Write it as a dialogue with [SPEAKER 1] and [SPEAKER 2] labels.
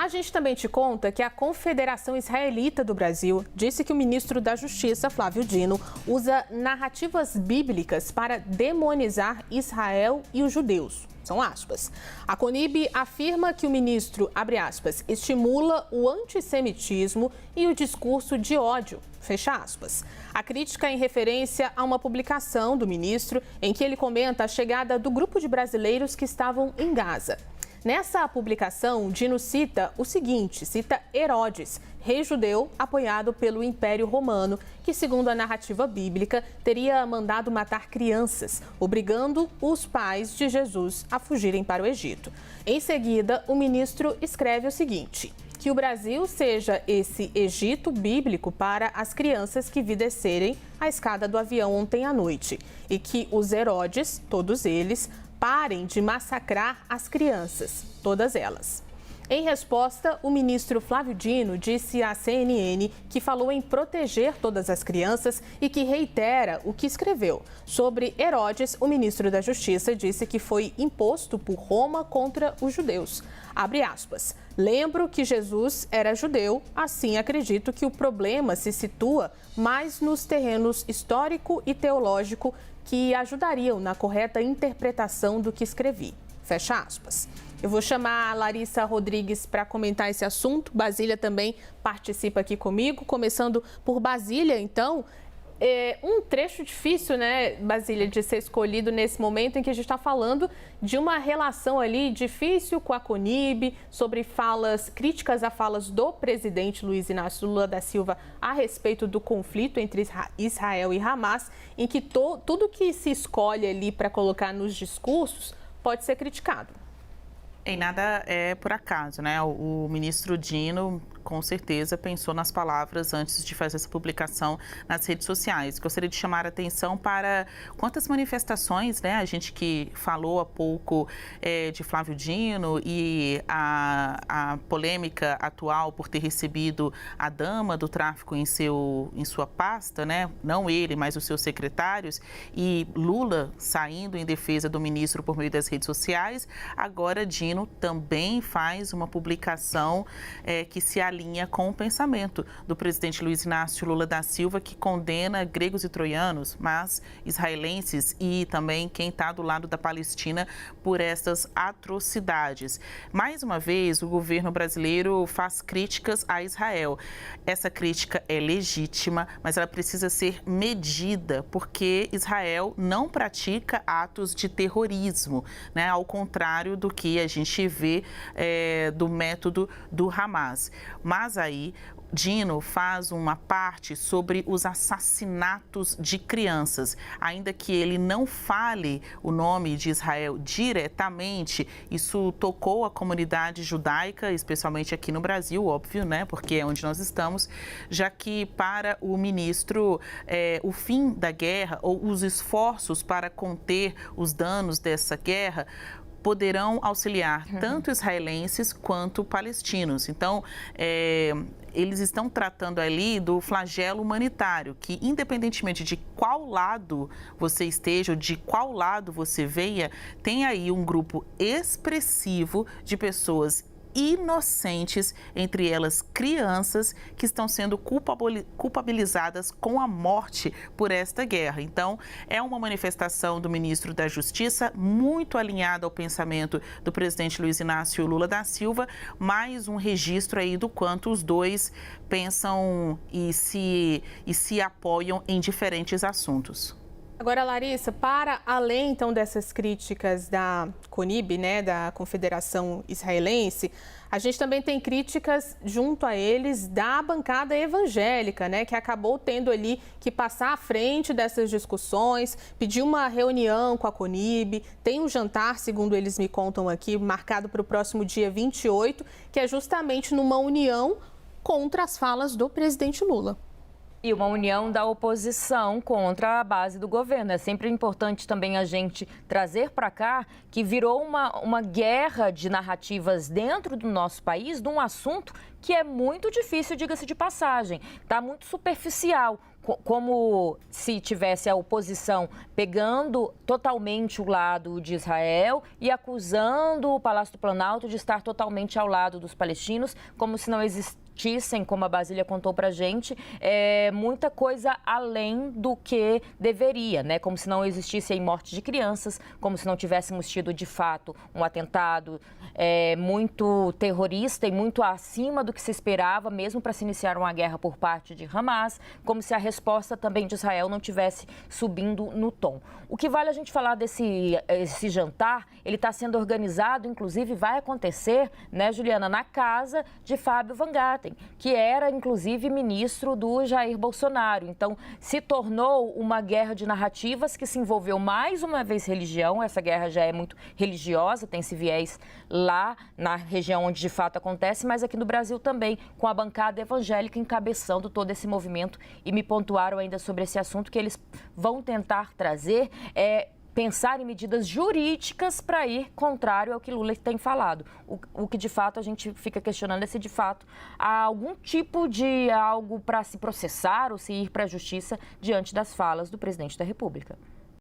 [SPEAKER 1] A gente também te conta que a Confederação Israelita do Brasil disse que o ministro da Justiça, Flávio Dino, usa narrativas bíblicas para demonizar Israel e os judeus. São aspas. A CONIB afirma que o ministro, abre aspas, estimula o antissemitismo e o discurso de ódio, fecha aspas. A crítica é em referência a uma publicação do ministro em que ele comenta a chegada do grupo de brasileiros que estavam em Gaza. Nessa publicação, Dino cita o seguinte, cita Herodes, rei judeu apoiado pelo Império Romano, que, segundo a narrativa bíblica, teria mandado matar crianças, obrigando os pais de Jesus a fugirem para o Egito. Em seguida, o ministro escreve o seguinte, que o Brasil seja esse Egito bíblico para as crianças que vi descerem a escada do avião ontem à noite e que os Herodes, todos eles, parem de massacrar as crianças, todas elas. Em resposta, o ministro Flávio Dino disse à CNN que falou em proteger todas as crianças e que reitera o que escreveu. Sobre Herodes, o ministro da Justiça disse que foi imposto por Roma contra os judeus. Abre aspas. Lembro que Jesus era judeu, assim acredito que o problema se situa mais nos terrenos histórico e teológico que ajudariam na correta interpretação do que escrevi. Fecha aspas. Eu vou chamar a Larissa Rodrigues para comentar esse assunto. Basília também participa aqui comigo. Começando por Basília, então. Um trecho difícil, né, Basília, de ser escolhido nesse momento em que a gente está falando de uma relação ali difícil com a CONIB, sobre críticas a falas do presidente Luiz Inácio Lula da Silva a respeito do conflito entre Israel e Hamas, em que tudo que se escolhe ali para colocar nos discursos pode ser criticado.
[SPEAKER 2] Em nada é por acaso, né? O ministro Dino, com certeza, pensou nas palavras antes de fazer essa publicação nas redes sociais. Gostaria de chamar a atenção para quantas manifestações, né? A gente que falou há pouco de Flávio Dino e a polêmica atual por ter recebido a dama do tráfico em sua pasta, né? Não ele, mas os seus secretários, e Lula saindo em defesa do ministro por meio das redes sociais. Agora, Dino também faz uma publicação que se alinha com o pensamento do presidente Luiz Inácio Lula da Silva, que condena gregos e troianos, mas israelenses e também quem está do lado da Palestina por essas atrocidades. Mais uma vez, o governo brasileiro faz críticas a Israel. Essa crítica é legítima, mas ela precisa ser medida, porque Israel não pratica atos de terrorismo, né? Ao contrário do que a gente vê do método do Hamas. Mas aí, Dino faz uma parte sobre os assassinatos de crianças. Ainda que ele não fale o nome de Israel diretamente, isso tocou a comunidade judaica, especialmente aqui no Brasil, óbvio, né? Porque é onde nós estamos, já que para o ministro, o fim da guerra ou os esforços para conter os danos dessa guerra poderão auxiliar tanto israelenses quanto palestinos. Então, eles estão tratando ali do flagelo humanitário, que independentemente de qual lado você esteja ou de qual lado você venha, tem aí um grupo expressivo de pessoas inocentes, entre elas crianças, que estão sendo culpabilizadas com a morte por esta guerra. Então, é uma manifestação do ministro da Justiça muito alinhada ao pensamento do presidente Luiz Inácio Lula da Silva, mais um registro aí do quanto os dois pensam e se apoiam em diferentes assuntos.
[SPEAKER 1] Agora, Larissa, para além, então, dessas críticas da CONIB, né, da Confederação Israelense, a gente também tem críticas junto a eles da bancada evangélica, né, que acabou tendo ali que passar à frente dessas discussões, pedir uma reunião com a CONIB, tem um jantar, segundo eles me contam aqui, marcado para o próximo dia 28, que é justamente numa união contra as falas do presidente Lula.
[SPEAKER 3] E uma união da oposição contra a base do governo. É sempre importante também a gente trazer para cá que virou uma guerra de narrativas dentro do nosso país, de um assunto que é muito difícil, diga-se de passagem. Está muito superficial. como se tivesse a oposição pegando totalmente o lado de Israel e acusando o Palácio do Planalto de estar totalmente ao lado dos palestinos, como se não existissem, como a Basília contou pra gente, muita coisa além do que deveria, né? Como se não existissem mortes de crianças, como se não tivéssemos tido, de fato, um atentado muito terrorista e muito acima do que se esperava, mesmo para se iniciar uma guerra por parte de Hamas, como se a resposta também de Israel não tivesse subindo no tom. O que vale a gente falar esse jantar, ele está sendo organizado, inclusive vai acontecer, né, Juliana, na casa de Fábio Van Garten, que era, inclusive, ministro do Jair Bolsonaro. Então, se tornou uma guerra de narrativas que se envolveu mais uma vez religião. Essa guerra já é muito religiosa, tem esse viés lá na região onde de fato acontece, mas aqui no Brasil também, com a bancada evangélica encabeçando todo esse movimento. E me pontuaram ainda sobre esse assunto que eles vão tentar trazer pensar em medidas jurídicas para ir contrário ao que Lula tem falado. O que, de fato, a gente fica questionando é se, de fato, há algum tipo de algo para se processar ou se ir para a justiça diante das falas do presidente da República.